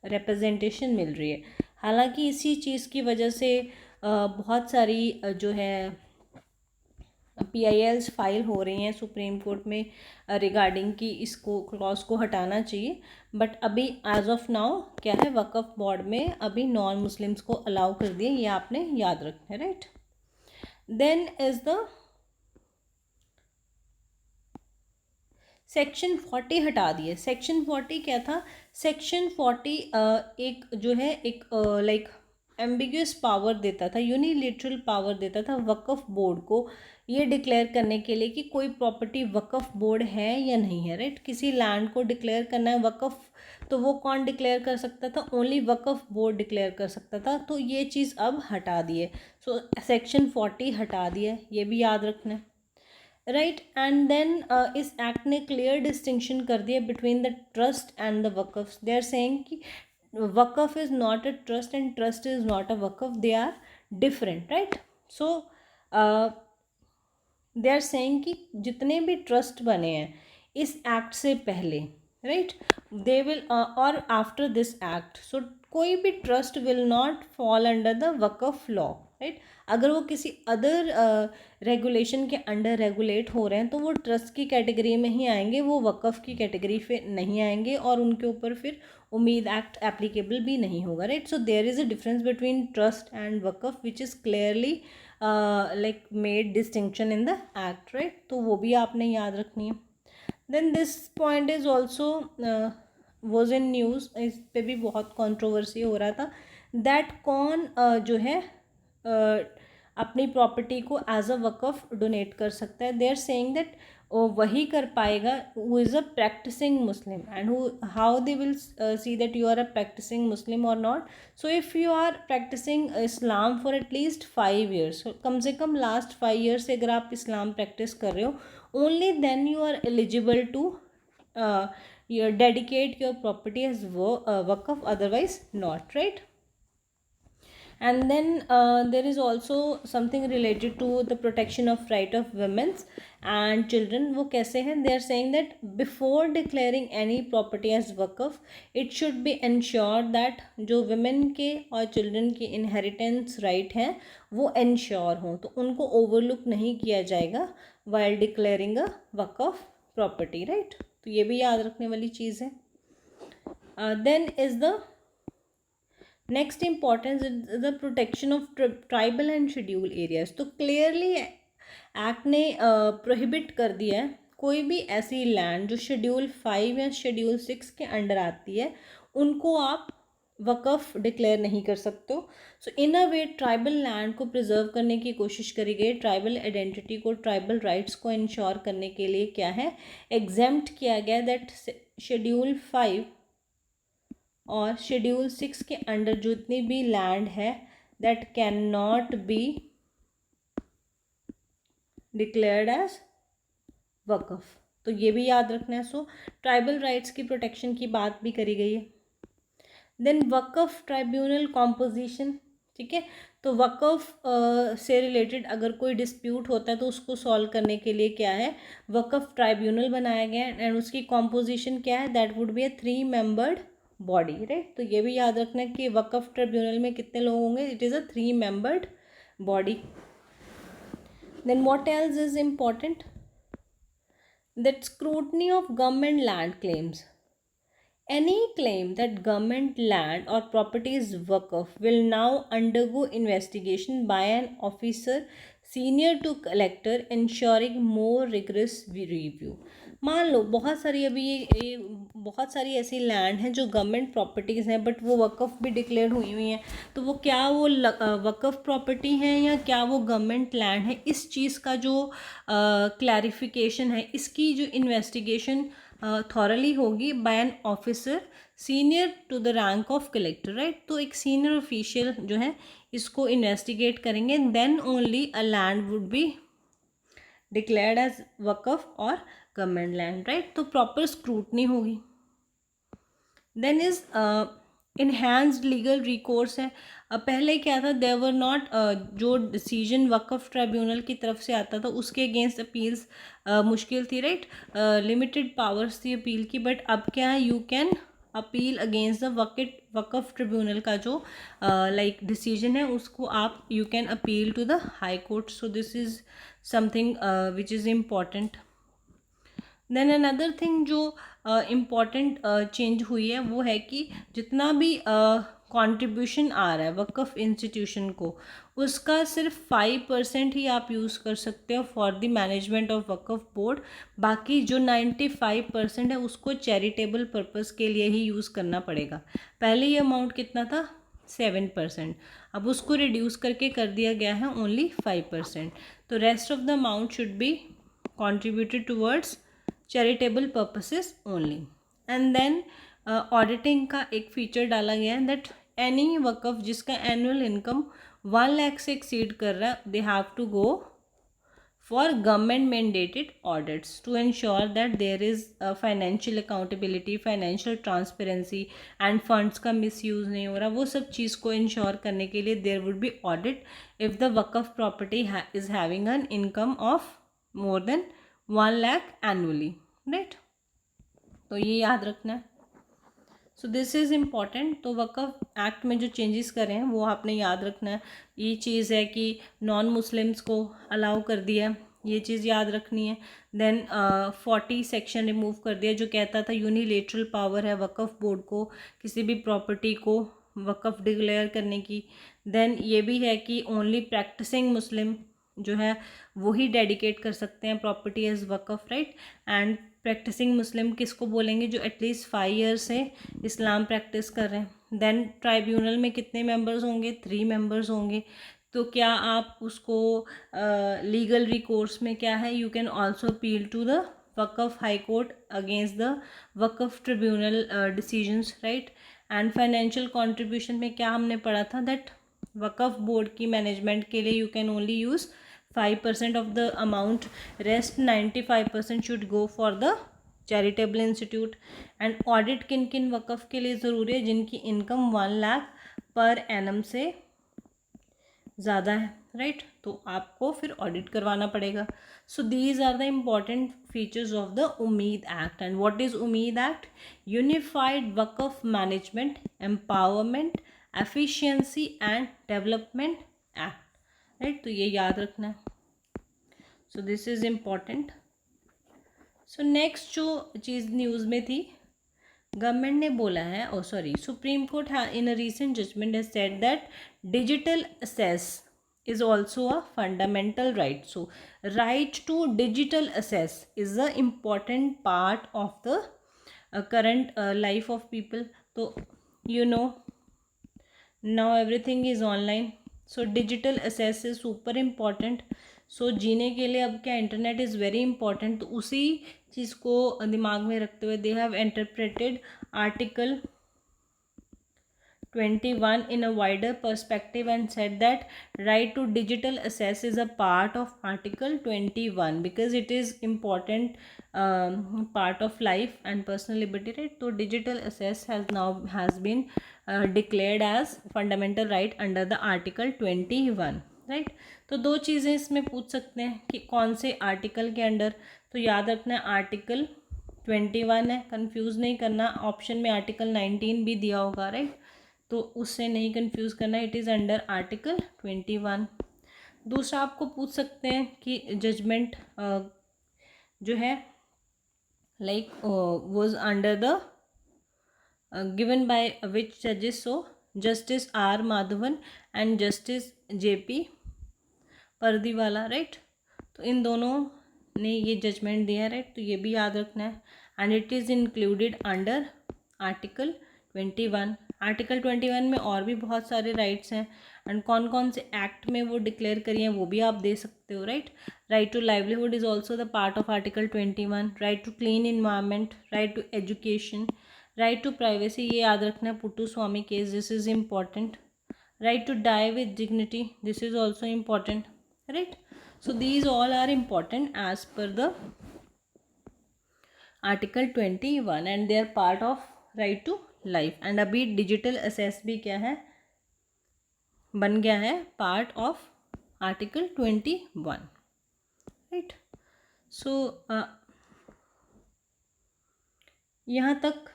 रिप्रेजेंटेशन मिल रही है। हालांकि इसी चीज़ की वजह से बहुत सारी जो है PILs फाइल हो रही हैं सुप्रीम कोर्ट में रिगार्डिंग कि इसको क्लॉज को हटाना चाहिए, बट अभी एज ऑफ नाउ क्या है, वक्फ बोर्ड में अभी नॉन मुस्लिम्स को अलाउ कर दिए, ये आपने याद रखना है, right. Then is the section 40 हटा दिए। सेक्शन 40 क्या था, सेक्शन 40 एक जो है एक लाइक एम्बिग्यूअस पावर देता था, यूनिलेटरल पावर देता था वक्फ बोर्ड को ये डिक्लेयर करने के लिए कि कोई प्रॉपर्टी वक्फ बोर्ड है या नहीं है, राइट। किसी लैंड को डिक्लेयर करना है वक्फ, तो वो कौन डिक्लेयर कर सकता था, ओनली वक्फ बोर्ड डिक्लेयर कर सकता था। तो ये चीज़ अब हटा दिए, सो सेक्शन 40 हटा दिया, ये भी याद रखना है, राइट। एंड देन इस एक्ट ने क्लियर डिस्टिंक्शन कर दिया between the trust and the Waqf. They are saying कि Waqf is not a trust and trust is not a Waqf, they are different, right. So they are saying कि जितने भी trust बने हैं इस एक्ट से पहले, राइट, दे विल और आफ्टर दिस एक्ट, सो कोई भी trust will not fall under the Waqf law, right. अगर वो किसी अदर रेगुलेशन के अंडर रेगुलेट हो रहे हैं तो वो ट्रस्ट की कैटेगरी में ही आएंगे, वो वक्फ की कैटेगरी पे नहीं आएंगे और उनके ऊपर फिर उम्मीद एक्ट एप्लीकेबल भी नहीं होगा, right. So there is a difference between trust and Waqf which is clearly like made distinction in the act, right. तो वो भी आपने याद रखनी है। Then this point is also was in news, इस पे भी बहुत कंट्रोवर्सी हो रहा था, दैट कौन जो है अपनी प्रॉपर्टी को एज अ वक्फ डोनेट कर सकता है। दे आर सेइंग दैट वही कर पाएगा who is a practicing Muslim, and who how they will see that you are a practicing Muslim और not. So if you are practicing Islam for at least 5 years, कम से कम last 5 years से अगर आप इस्लाम प्रैक्टिस कर रहे हो, only then you are eligible to dedicate your property as waqf, otherwise not, right. And then there is also something related to the protection of right of women and children. वो कैसे हैं, they are saying that before declaring any property as waqf, it should be ensured that जो women के और children की inheritance right हैं वो ensure हों, तो उनको overlook नहीं किया जाएगा while declaring a waqf property, right. तो ये भी याद रखने वाली चीज़ है। Then is the next importance the protection of tribal and schedule areas. तो क्लियरली एक्ट ने प्रोहिबिट कर दिया है कोई भी ऐसी लैंड जो शेड्यूल 5 या शेड्यूल 6 के अंडर आती है उनको आप वक़्फ़ डिक्लेयर नहीं कर सकते हो। सो इन अ वे ट्राइबल लैंड को प्रिजर्व करने की कोशिश करी गई, ट्राइबल आइडेंटिटी को, ट्राइबल राइट्स को इंश्योर करने के लिए क्या है, एग्जेम्प्ट किया गया दैट शेड्यूल 5 और शेड्यूल 6 के अंडर जितनी भी लैंड है that can not be declared as Waqf. तो ये भी याद रखना है। सो ट्राइबल राइट्स की प्रोटेक्शन की बात भी करी गई है। देन वक़्फ़ ट्राइब्यूनल कॉम्पोजिशन, ठीक है। तो वक़्फ़ से रिलेटेड अगर कोई डिस्प्यूट होता है तो उसको सॉल्व करने के लिए क्या है, वक़्फ़ ट्राइब्यूनल बनाया गया है एंड उसकी कॉम्पोजिशन क्या है, that would be a 3 membered body, right. तो ये भी याद रखना है कि वक़्फ़ ट्रिब्यूनल में कितने लोग होंगे, it is a 3 membered body. Then what else is important, that scrutiny of government land claims. Any claim that government land or property is waqf will now undergo investigation by an officer senior to collector, ensuring more rigorous review. मान लो बहुत सारी अभी ये बहुत सारी ऐसी land हैं जो गवर्नमेंट प्रॉपर्टीज़ हैं बट वो वक़्फ़ भी डिक्लेयर हुई हुई हैं, तो वो क्या वो वक़्फ़ प्रॉपर्टी हैं या क्या वो गवर्नमेंट लैंड है, इस चीज़ का जो क्लैरिफिकेशन है, इसकी जो इन्वेस्टिगेशन थॉरली होगी by an officer senior to the rank of collector, right. तो एक सीनियर ऑफिशियल जो है इसको इन्वेस्टिगेट करेंगे, then only a land would be declared as Waqf और गवर्नमेंट लैंड, राइट। तो प्रॉपर स्क्रूटनी होगी। Then is enhanced legal recourse है। पहले क्या था, देयर वर नॉट, जो डिसीजन वक्फ ट्राइब्यूनल की तरफ से आता था उसके अगेंस्ट अपील्स मुश्किल थी, राइट। लिमिटेड पावर्स थी अपील की, बट अब क्या है, you can appeal against the Waqf tribunal का जो लाइक डिसीजन है उसको आप you can appeal to the high court. So this is something which is important. Then another thing जो इम्पॉर्टेंट चेंज हुई है वो है कि जितना भी कंट्रीब्यूशन आ रहा है वक्फ इंस्टीट्यूशन को, उसका सिर्फ 5% ही आप यूज़ कर सकते हो for the management of Waqf board. बाकी जो 95% है उसको चैरिटेबल पर्पस के लिए ही यूज़ करना पड़ेगा। पहले ये अमाउंट कितना था, 7%, अब उसको रिड्यूस करके कर दिया गया है ओनली 5%। तो rest of the amount should be contributed towards charitable purposes only. And then auditing का एक फीचर डाला गया है दैट एनी वकफ जिसका एनुअल इनकम 1 लाख से एक्सीड कर रहा है, they have to go for government mandated audits to ensure that there is financial accountability, financial transparency and funds का मिसयूज़ नहीं हो रहा। वो सब चीज़ को इंश्योर करने के लिए there would be audit if the Waqf property is having an income of more than 1 lakh annually, right. तो ये याद रखना है। So this is important. तो वक्फ एक्ट में जो चेंजेस करे हैं वो आपने याद रखना है। ये चीज़ है कि नॉन मुस्लिम्स को अलाउ कर दिया, ये चीज़ याद रखनी है। देन 40 सेक्शन रिमूव कर दिया जो कहता था यूनिलेटरल पावर है वक्फ बोर्ड को किसी भी प्रॉपर्टी को वक्फ डिक्लेयर करने की। देन ये भी है कि ओनली प्रैक्टिसिंग मुस्लिम जो है वही डेडिकेट कर सकते हैं property as Waqf, right. And practicing Muslim किसको बोलेंगे, जो एटलीस्ट 5 ईयर्स से इस्लाम प्रैक्टिस कर रहे हैं। देन ट्राइब्यूनल में कितने मेंबर्स होंगे, 3 मेंबर्स होंगे। तो क्या आप उसको लीगल रिकोर्स में क्या है, you can also appeal to the Waqf high court against the Waqf tribunal decisions, right. And financial contribution में क्या हमने पढ़ा था दैट वक्फ बोर्ड की मैनेजमेंट के लिए you can only use 5% of the amount, rest 95% should go for the charitable institute। and audit किन किन वक़फ़ के लिए ज़रूरी है, जिनकी इनकम 1 लाख पर एनम से ज़्यादा है, राइट। तो आपको फिर ऑडिट करवाना पड़ेगा। So these are the important features of the Umeed act. And what is Umeed act, unified Waqf management empowerment efficiency and development act, right. तो ये याद रखना है। So this is important. So next जो चीज़ न्यूज़ में थी, गवर्नमेंट ने बोला है, oh sorry, supreme court in a recent judgement has said that digital access is also a fundamental right. So right to digital access is the important part of the current life of people. So you know now everything is online, so digital access is super important. So जीने के लिए अब क्या, internet is very important. तो उसी चीज़ को दिमाग में रखते हुए they have interpreted article 21 in a wider perspective and said that right to digital access is a part of article 21 because it is important part of life and personal liberty, right. So digital access has been declared as fundamental right under the article 21, right. तो दो चीज़ें इसमें पूछ सकते हैं कि कौन से आर्टिकल के अंडर, तो याद रखना है आर्टिकल 21 है, कंफ्यूज नहीं करना। ऑप्शन में आर्टिकल 19 भी दिया होगा, राइट। तो उससे नहीं कंफ्यूज करना, इट इज़ अंडर आर्टिकल 21। दूसरा आपको पूछ सकते हैं कि जजमेंट जो है like was under the given by which जजेस, so justice R Madhavan and justice JP Pardiwala, right. तो इन दोनों ने ये जजमेंट दिया है, राइट। तो ये भी याद रखना है। And it is included under article 21, article 21 में और भी बहुत सारे राइट्स हैं, एंड कौन कौन से एक्ट में वो डिक्लेयर करी हैं वो भी आप दे सकते हो, right. Right to livelihood is also the part of article 21, right to clean environment, right to education, right to privacy, ये याद रखना है, Puttaswamy case, this is important, right to die with dignity, this is also important, right. So these all are important as per the article 21 and they are part of right to life. and अभी digital access भी क्या है, बन गया है part of article 21, right. so यहाँ तक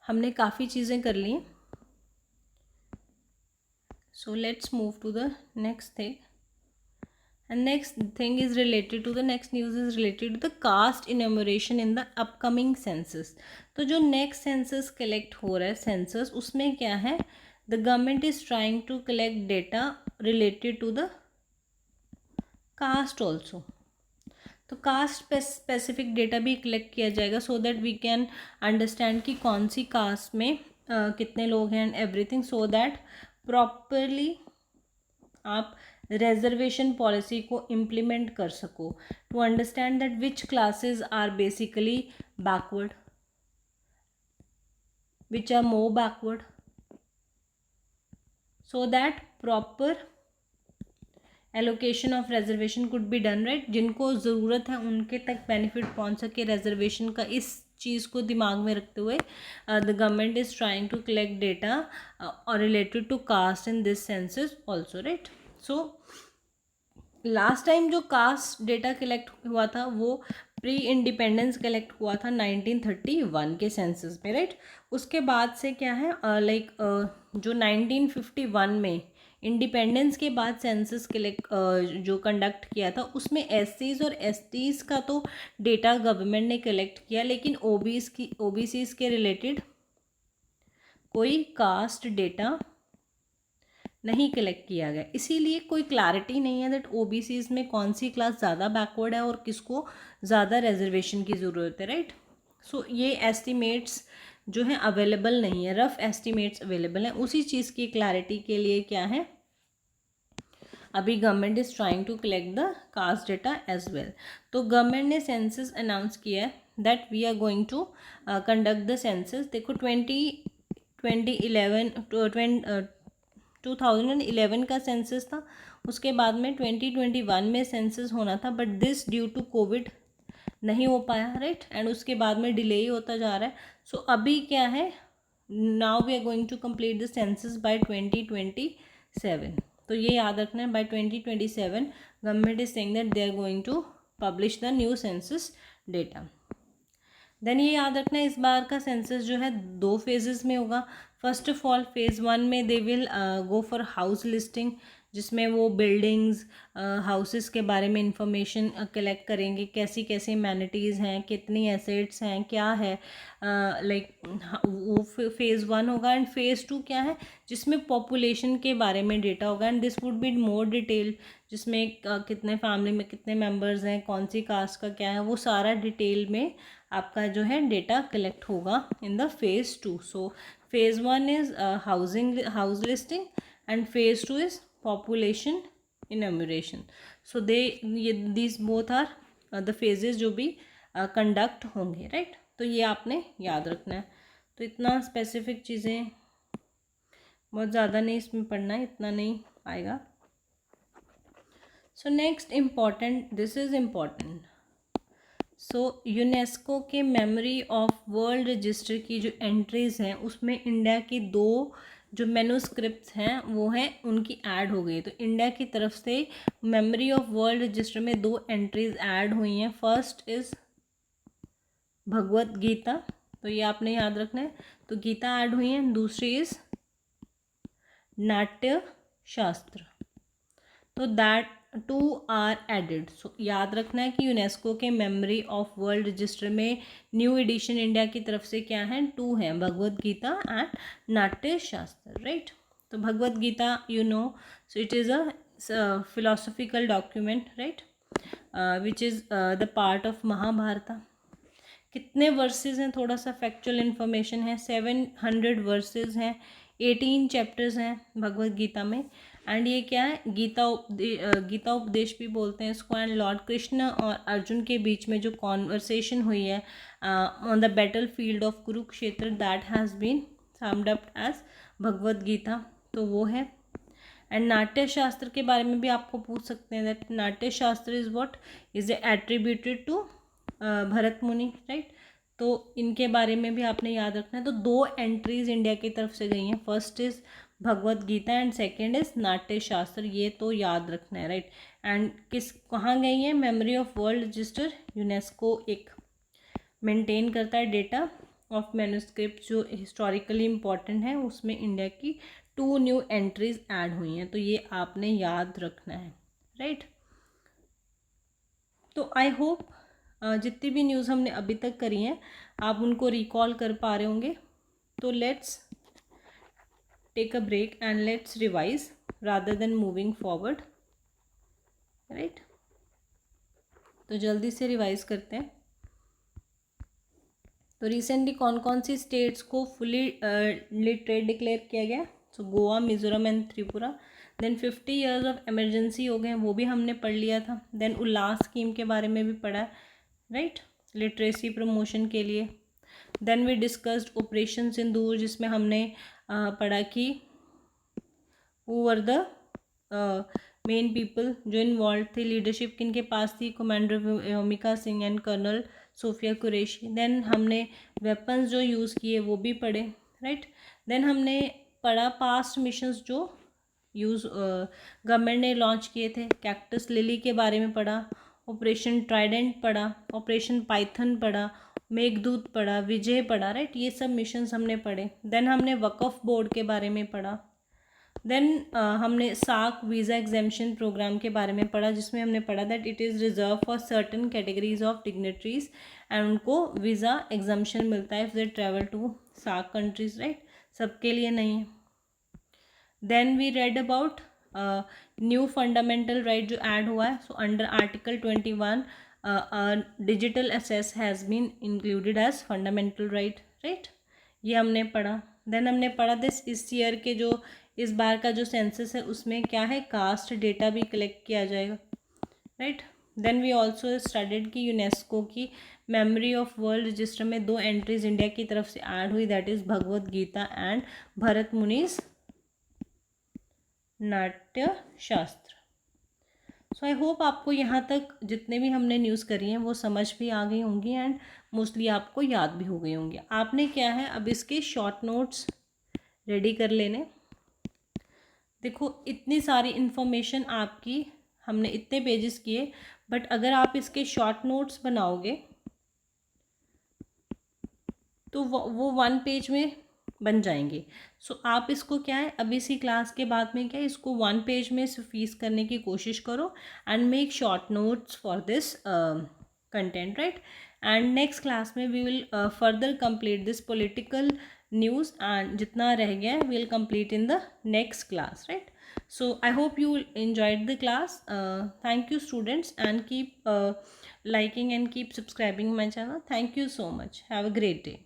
हमने काफ़ी चीज़ें कर ली. So let's move to the next thing. And next thing is related to the next news is related to the caste enumeration in the upcoming census. तो जो next census collect हो रहा है census, उसमें क्या है, the government is trying to collect data related to the caste also. तो caste specific data भी कलेक्ट किया जाएगा so that we can understand कि कौन सी कास्ट में कितने लोग हैं and everything, so that properly आप रिजर्वेशन पॉलिसी को इम्प्लीमेंट कर सको, to understand that which classes are basically backward, which are more backward, so that proper allocation of reservation could be done, right. जिनको ज़रूरत है उनके तक बेनिफिट पहुंच सके रिजर्वेशन का, इस चीज़ को दिमाग में रखते हुए the government is trying to collect data और related to caste in this census also, right. So last time जो कास्ट डेटा कलेक्ट हुआ था वो प्री इंडिपेंडेंस कलेक्ट हुआ था 1931 के सेंसस में, राइट. उसके बाद से क्या है, जो 1951 में इंडिपेंडेंस के बाद सेंसस कलेक्ट जो कंडक्ट किया था उसमें एससीज और एसटीज़ का तो डेटा गवर्नमेंट ने कलेक्ट किया, लेकिन ओबीसीज के रिलेटेड कोई कास्ट डेटा नहीं कलेक्ट किया गया. इसीलिए कोई क्लैरिटी नहीं है दैट ओबीसीज में कौन सी क्लास ज़्यादा बैकवर्ड है और किसको ज़्यादा रिजर्वेशन की ज़रूरत है, राइट. सो ये एस्टिमेट्स जो है अवेलेबल नहीं है, रफ एस्टिमेट्स अवेलेबल हैं. उसी चीज़ की क्लैरिटी के लिए क्या है, अभी government is trying to collect the caste data as well. तो गवर्नमेंट ने सेंसस अनाउंस किया है that we are going to conduct the census. देखो 2011 का सेंसस था, उसके बाद में 2021 में सेंसस होना था, but this due to Covid नहीं हो पाया, राइट. एंड उसके बाद में डिले ही होता जा रहा है. सो अभी क्या है, now we are going to complete the census by 2027. तो ये याद रखना है, by 2027 government is saying that they are going to publish the new census data. Then ये याद रखना है, इस बार का सेंसस जो है 2 फेजेस में होगा. फर्स्ट ऑफ ऑल फेज़ 1 में they will go for house listing, जिसमें वो बिल्डिंग्स हाउसेस के बारे में इंफॉर्मेशन कलेक्ट करेंगे, कैसी कैसी एमेनिटीज़ हैं, कितनी एसेट्स हैं, क्या है, वो फेज़ 1 होगा. एंड फेज़ 2 क्या है, जिसमें पॉपुलेशन के बारे में डेटा होगा, and this would be more detail, जिसमें कितने फैमिली में कितने मेम्बर्स हैं, कौन सी कास्ट का क्या है, वो सारा डिटेल में आपका जो है डेटा कलेक्ट होगा in the phase 2. So phase 1 is house listing and phase 2 is population enumeration. So these both are the phases जो भी कंडक्ट होंगे, राइट. तो ये आपने याद रखना है. तो इतना स्पेसिफिक चीज़ें बहुत ज़्यादा नहीं इसमें पढ़ना है, इतना नहीं आएगा. So next important, this is important. So UNESCO के मेमोरी ऑफ वर्ल्ड रजिस्टर की जो एंट्रीज़ हैं उसमें इंडिया की 2 जो मैन्युस्क्रिप्ट्स हैं वो हैं उनकी ऐड हो गई. तो इंडिया की तरफ से मेमोरी ऑफ वर्ल्ड रजिस्टर में 2 एंट्रीज ऐड हुई हैं. फर्स्ट इज़ भगवत गीता, तो ये आपने याद रखना है. तो गीता ऐड हुई है. दूसरी इज़ नाट्य शास्त्र, तो दैट 2 आर एडिड. सो याद रखना है कि यूनेस्को के मेमोरी ऑफ वर्ल्ड रजिस्टर में न्यू एडिशन इंडिया की तरफ से क्या है, 2 हैं, भगवत गीता एंड नाट्य शास्त्र, राइट. तो Bhagavad Gita you know, so it is a philosophical document, right, which is the part of Mahabharata. कितने वर्सेस हैं, थोड़ा सा फैक्चुअल इन्फॉर्मेशन है। 700 वर्सेस हैं, 18 चैप्टर्स हैं भगवत गीता में। एंड ये क्या है, गीता उपदेश भी बोलते हैं इसको। एंड लॉर्ड कृष्ण और अर्जुन के बीच में जो कॉन्वर्सेशन हुई है on the battlefield of Kurukshetra, that has been summed up as Bhagavad Gita, तो वो है। एंड नाट्य शास्त्र के बारे में भी आपको पूछ सकते हैं, that Natya Shastra is what is attributed to Bharat Muni, right. तो इनके बारे में भी आपने याद रखना है। तो 2 एंट्रीज इंडिया की तरफ से गई हैं, first is Bhagavad Gita and second is Natya Shastra, ये तो याद रखना है, राइट। एंड कहाँ गई हैं, memory of world register, UNESCO एक मेंटेन करता है डेटा ऑफ मैन्युस्क्रिप्ट जो हिस्टोरिकली इम्पॉर्टेंट है, उसमें इंडिया की 2 न्यू एंट्रीज ऐड हुई हैं, तो ये आपने याद रखना है, राइट। तो आई होप जितनी भी न्यूज़ हमने अभी तक करी हैं आप उनको रिकॉल कर पा रहे होंगे। तो let's take a break and let's revise rather than moving forward, right. तो जल्दी से रिवाइज करते हैं। तो रिसेंटली कौन कौन सी स्टेट्स को फुली लिटरेट डिक्लेयर किया गया, so Goa, Mizoram and Tripura. Then 50 years of emergency हो गए, वो भी हमने पढ़ लिया था। देन उल्लास स्कीम के बारे में भी पढ़ा है, राइट, लिटरेसी प्रमोशन के लिए। Then we discussed Operation Sindoor, जिसमें हमने पढ़ा कि who were the main people जो इन्वॉल्व थे, लीडरशिप किनके पास थी, commander Vyomika Singh and colonel Sofiya Qureshi. देन हमने वेपन्स जो यूज़ किए वो भी पढ़े, राइट। देन हमने पढ़ा पास्ट मिशंस जो गवर्नमेंट ने लॉन्च किए थे, कैक्टस लिली के बारे में पढ़ा, ऑपरेशन ट्राइडेंट पढ़ा, ऑपरेशन पाइथन पढ़ा, मेघदूत पढ़ा, विजय पढ़ा, राइट। ये सब मिशंस हमने पढ़े। देन हमने वक्फ बोर्ड के बारे में पढ़ा। देन हमने साक वीज़ा एग्जेम्पशन प्रोग्राम के बारे में पढ़ा, जिसमें हमने पढ़ा that it is reserve for certain categories of dignitaries and उनको वीज़ा एग्जाम्पशन मिलता है इफ़ दे ट्रैवल टू साक कंट्रीज, राइट, सबके लिए नहीं है। Then we read about new fundamental right जो ऐड हुआ है, so under article 21 digital access has been included as fundamental right, right, ये हमने पढ़ा। देन हमने पढ़ा इस ईयर के जो इस बार का जो सेंसस है उसमें क्या है, कास्ट डेटा भी कलेक्ट किया जाएगा, right. Then we also studied की यूनेस्को की मेमोरी ऑफ वर्ल्ड रजिस्टर में 2 एंट्रीज इंडिया की तरफ से ऐड हुई, that is Bhagavad Gita and Bharat Muni's Natya Shastra. So I hope आपको यहाँ तक जितने भी हमने न्यूज़ करी हैं वो समझ भी आ गई होंगी एंड मोस्टली आपको याद भी हो गई होंगी। आपने क्या है, अब इसके शॉर्ट नोट्स रेडी कर लेने। देखो इतनी सारी इन्फॉर्मेशन आपकी हमने इतने पेजेस किए, बट अगर आप इसके शॉर्ट नोट्स बनाओगे तो वो 1 पेज में बन जाएंगे। सो आप इसको क्या है, अब इसी क्लास के बाद में क्या है, इसको 1 पेज में सफीस करने की कोशिश करो and make short notes for this content, right. And next class में we will further complete this political news and जितना रह गया है we will complete in the next class, right. So I hope you enjoyed the class. Thank you students, and keep liking and keep subscribing my channel. Thank you so much. Have a great day.